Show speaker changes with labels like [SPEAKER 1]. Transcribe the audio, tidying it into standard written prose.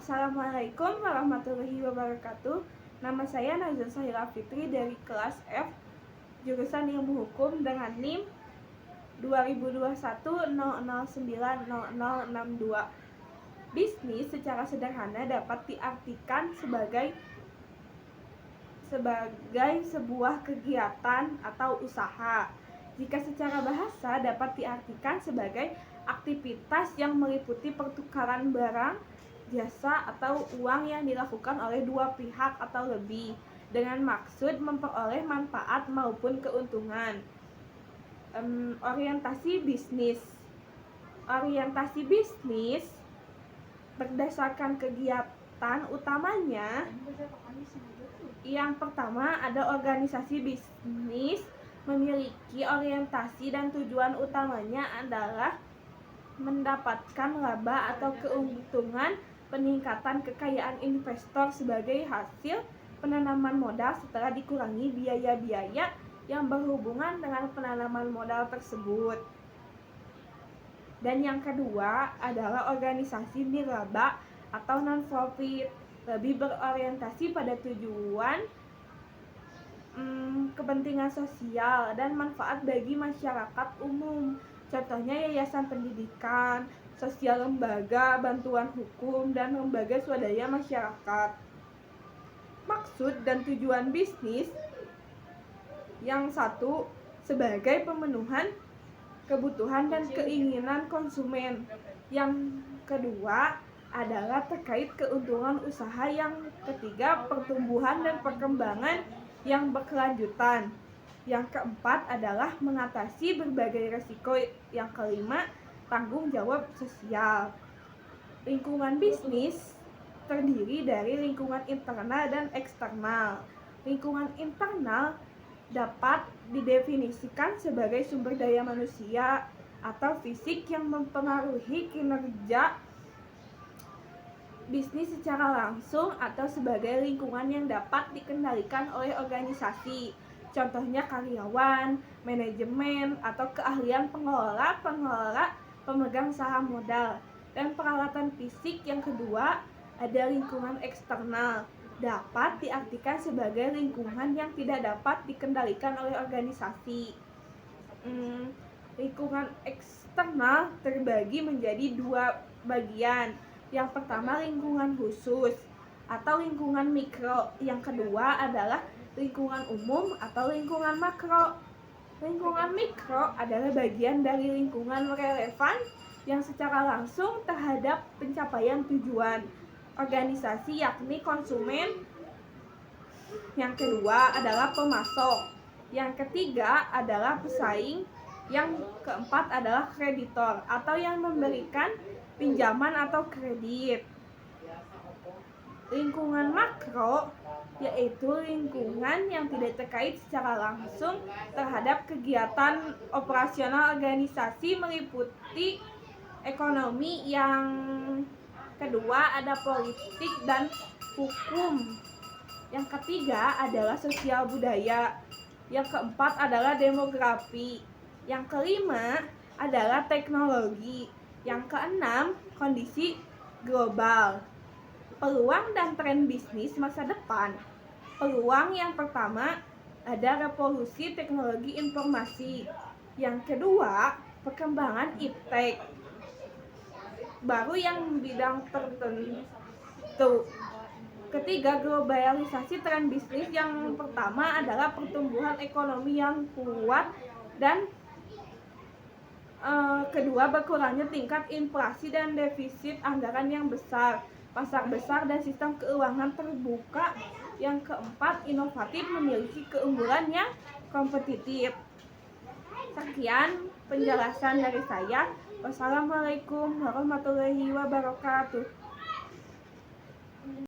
[SPEAKER 1] Assalamualaikum warahmatullahi wabarakatuh. Nama saya Nazar Sahila Fitri dari kelas F, jurusan Ilmu Hukum dengan NIM 202100900062. Bisnis secara sederhana dapat diartikan sebagai sebuah kegiatan atau usaha. Jika secara bahasa dapat diartikan sebagai aktivitas yang meliputi pertukaran barang, jasa, atau uang yang dilakukan oleh dua pihak atau lebih dengan maksud memperoleh manfaat maupun keuntungan. Orientasi bisnis berdasarkan kegiatan utamanya. Yang pertama ada organisasi bisnis memiliki orientasi dan tujuan utamanya adalah mendapatkan laba atau keuntungan, peningkatan kekayaan investor sebagai hasil penanaman modal setelah dikurangi biaya-biaya yang berhubungan dengan penanaman modal tersebut. Dan yang kedua adalah organisasi nirlaba atau non-profit, lebih berorientasi pada tujuan kepentingan sosial dan manfaat bagi masyarakat umum. Contohnya yayasan pendidikan, sosial lembaga, bantuan hukum, dan lembaga swadaya masyarakat. Maksud dan tujuan bisnis: yang satu, sebagai pemenuhan kebutuhan dan keinginan konsumen. Yang kedua adalah terkait keuntungan usaha. Yang ketiga, pertumbuhan dan perkembangan yang berkelanjutan. Yang keempat adalah mengatasi berbagai risiko. Yang kelima, tanggung jawab sosial. Lingkungan bisnis terdiri dari lingkungan internal dan eksternal. Lingkungan internal dapat didefinisikan sebagai sumber daya manusia atau fisik yang mempengaruhi kinerja bisnis secara langsung atau sebagai lingkungan yang dapat dikendalikan oleh organisasi. Contohnya karyawan, manajemen, atau keahlian pengelola, pemegang saham modal. Dan peralatan fisik yang kedua ada lingkungan eksternal, dapat diartikan sebagai lingkungan yang tidak dapat dikendalikan oleh organisasi. Lingkungan eksternal terbagi menjadi dua bagian. Yang pertama lingkungan khusus atau lingkungan mikro. Yang kedua adalah lingkungan umum atau lingkungan makro. Lingkungan mikro adalah bagian dari lingkungan relevan yang secara langsung terhadap pencapaian tujuan organisasi, yakni konsumen. Yang kedua adalah pemasok. Yang ketiga adalah pesaing. Yang keempat adalah kreditor atau yang memberikan pinjaman atau kredit. Lingkungan makro yaitu lingkungan yang tidak terkait secara langsung terhadap kegiatan operasional organisasi, meliputi ekonomi. Yang kedua ada politik dan hukum. Yang ketiga adalah sosial budaya. Yang keempat adalah demografi. Yang kelima adalah teknologi. Yang keenam, kondisi global. Peluang dan tren bisnis masa depan. Peluang yang pertama ada revolusi teknologi informasi. Yang kedua, perkembangan iptek baru yang bidang tertentu. Ketiga, globalisasi tren bisnis. Yang pertama adalah pertumbuhan ekonomi yang kuat, dan kedua, berkurangnya tingkat inflasi dan defisit anggaran yang besar, pasar besar, dan sistem keuangan terbuka. Yang keempat, inovatif, memiliki keunggulan yang kompetitif. Sekian penjelasan dari saya. Wassalamualaikum warahmatullahi wabarakatuh.